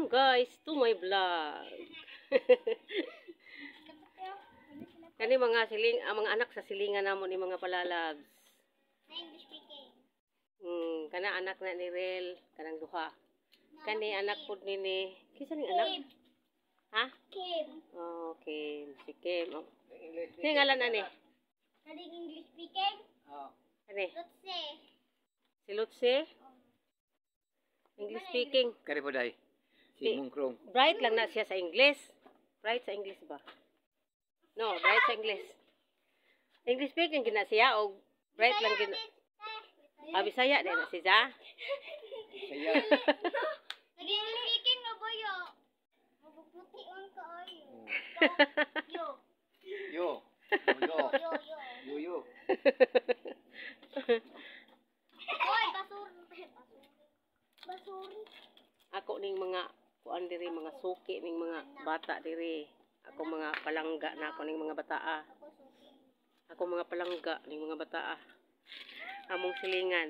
Welcome guys to my vlog. Kani mga mga anak sa silingan namon ni mga palalabs. English speaking. Kana anak na ni Rel, kanang duha. Kani anak pud ni kisa ning anak? Ha? Kim. Oh, Kim. Si Kim. Oh. Sino ngalan ani? Kani English speaking? Oh. Kani? Lutse. Si Lutse? English speaking. Kari po day. Si Mungkrong. Bright lang na siya sa English. Bright sa English ba? No, bright sa English. English speaking gina siya o bright lang gina. Bisaya din na siya. Saya. Lagi English speaking na ba yo? Mabubuti on ka ayo. Yo. Yo. Yo. Yo yo. Yo yo. Oy, basuri. Basuri. Ako ning mga kuan diri mga suki ning mga bata diri. Ako mga palangga na ako ning mga bataa. Ako mga palangga ning mga bataa. Among silingan.